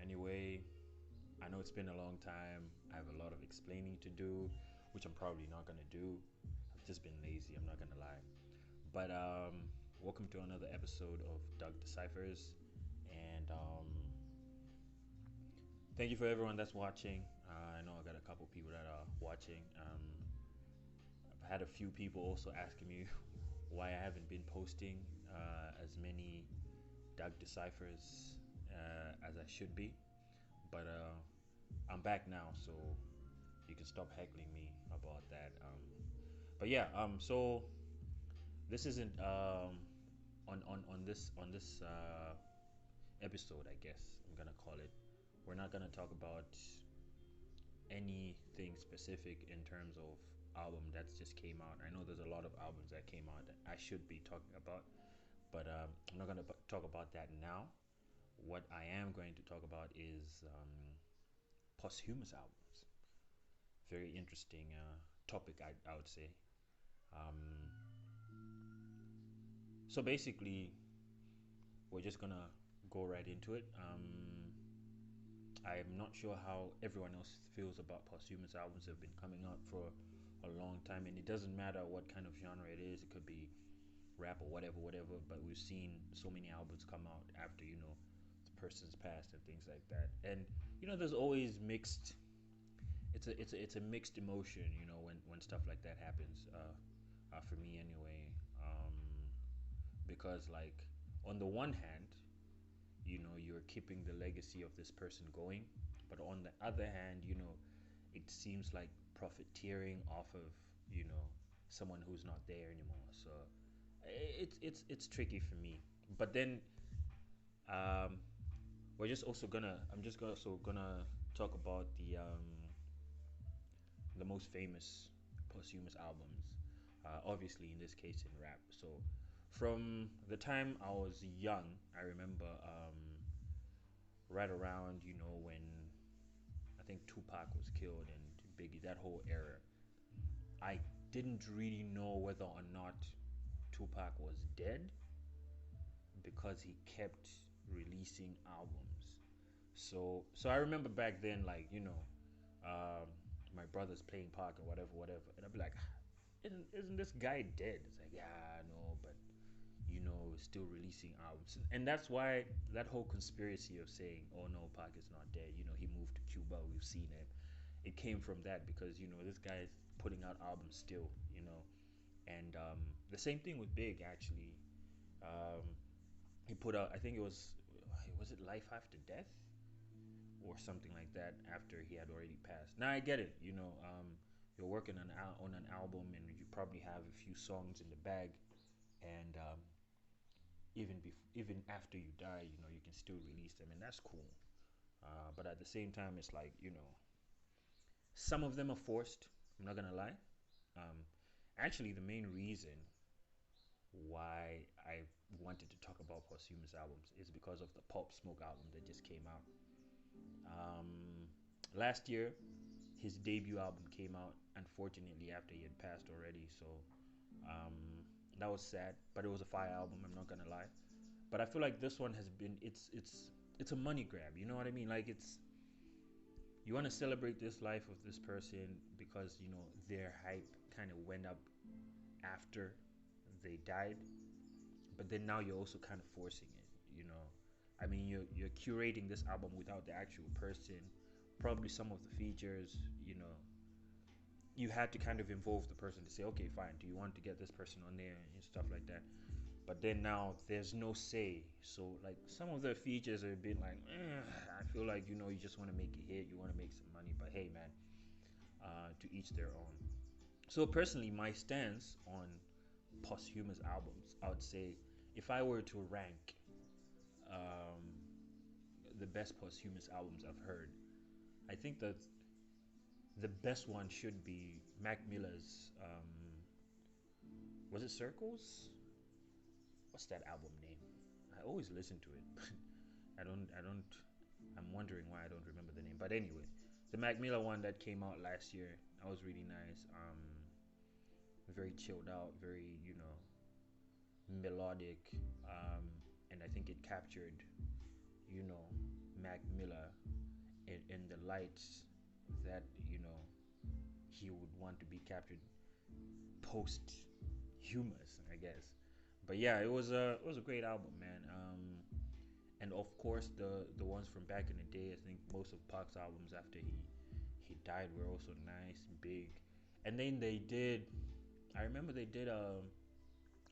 Anyway, I know it's been a long time. I have a lot of explaining to do, which I'm probably not gonna do. I've just been lazy. I'm not gonna lie. But welcome to another episode of Deciphers, and thank you for everyone that's watching. I know I got a couple people that are watching. I've had a few people also asking me why I haven't been posting as many Deciphers as I should be, but I'm back now, so you can stop heckling me about that. But yeah, so this isn't on this episode, I guess I'm gonna call it. We're not gonna talk about anything specific in terms of album that's just came out. I know there's a lot of albums that came out that I should be talking about, but I'm not gonna talk about that now. What I am going to talk about is posthumous albums. Very interesting topic, I would say. Um, so basically, we're just gonna go right into it. I'm not sure how everyone else feels about posthumous albums that have been coming out for a long time, and it doesn't matter what kind of genre it is. It could be rap or whatever. But we've seen so many albums come out after the person's passed and things like that. And there's always mixed. It's a mixed emotion, when stuff like that happens. For me anyway, because like on the one hand, you're keeping the legacy of this person going, but on the other hand, it seems like profiteering off of someone who's not there anymore. So it's tricky for me. But then we're just also gonna I'm just also gonna talk about the most famous posthumous albums, obviously in this case in rap. So from the time I was young, I remember right around when I think Tupac was killed and Biggie, that whole era. I didn't really know whether or not Tupac was dead because he kept releasing albums. So I remember back then, like my brother's playing park or whatever, and I'd be like, isn't this guy dead? It's like, yeah, I know, but still releasing albums. And that's why that whole conspiracy of saying, oh no, Pac is not dead, he moved to Cuba, we've seen it came from that, because this guy is putting out albums still, and the same thing with Big, actually. um, he put out, I think was it Life After Death or something like that, after he had already passed. Now I get it, you're working on an album and you probably have a few songs in the bag, and even after you die, you can still release them, and that's cool. But at the same time, it's like some of them are forced. I'm not gonna lie. Um, Actually, the main reason why I wanted to talk about posthumous albums is because of the Pop Smoke album that just came out. Um, Last year, his debut album came out, unfortunately, after he had passed already. So um, that was sad, but it was a fire album. I'm not gonna lie. But I feel like this one has been it's a money grab. You know what I mean? Like, you want to celebrate this life of this person because their hype kind of went up after they died, but then now you're also kind of forcing it. I mean, you're curating this album without the actual person. Probably some of the features, you had to kind of involve the person to say, okay, fine, do you want to get this person on there and stuff like that. But then now there's no say, so like some of the features are a bit like, I feel like you just want to make a hit, you want to make some money, but hey man, to each their own. So personally, my stance on posthumous albums, I would say, if I were to rank um, the best posthumous albums I've heard, I think that the best one should be Mac Miller's. Was it Circles? What's that album name? I always listen to it, but I don't. I'm wondering why I don't remember the name. But anyway, the Mac Miller one that came out last year, that was really nice. Very chilled out, very melodic, and I think it captured, you know, Mac Miller in the lights that he would want to be captured posthumous, I guess. But yeah, it was a great album, man. And of course the ones from back in the day. I think most of Pac's albums after he died were also nice, big. And then they did. I remember they did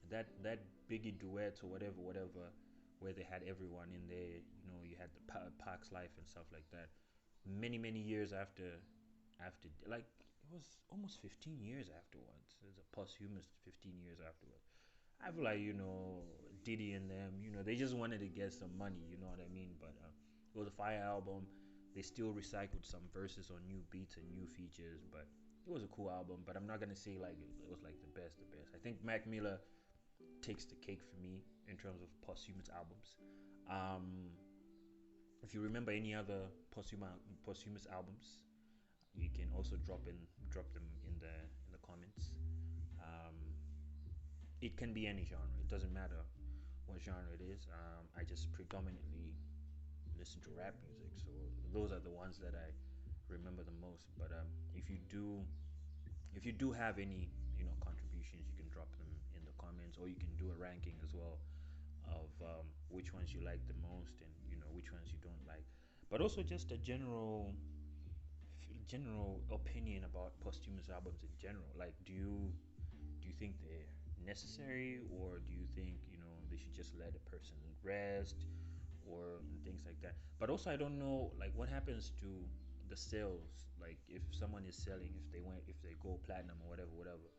that Biggie duet or whatever, where they had everyone in there. You had the Pac's life and stuff like that. Many years after like it was almost 15 years afterwards. It's a posthumous 15 years afterwards. I feel like Diddy and them, they just wanted to get some money. You know what I mean? But it was a fire album. They still recycled some verses on new beats and new features, but it was a cool album. But I'm not gonna say like it was like the best. The best. I think Mac Miller takes the cake for me in terms of posthumous albums. Um, if you remember any other posthumous albums, you can also drop them in the comments. Um, it can be any genre. It doesn't matter what genre it is. I just predominantly listen to rap music, so those are the ones that I remember the most. But if you do have any contributions, you can drop them in the comments, or you can do a ranking as well of which ones you like the most and which ones you don't like. But also just a general opinion about posthumous albums in general. Like, do you think they're necessary, or do you think they should just let a person rest, or things like that? But also, I don't know like what happens to the sales. Like, if someone is selling, if they go platinum or whatever,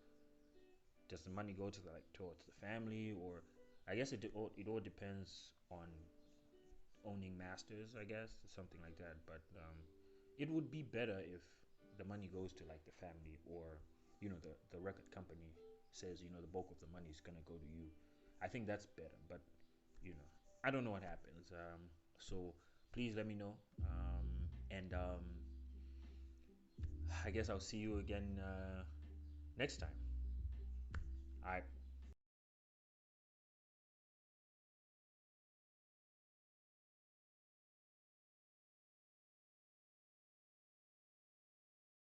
does the money go to towards the family, or I guess it all depends on owning masters, I guess, something like that. But it would be better if the money goes to like the family, or the record company says the bulk of the money is gonna go to you. I think that's better, but you know I don't know what happens. So please let me know, and I guess I'll see you again next time. All right,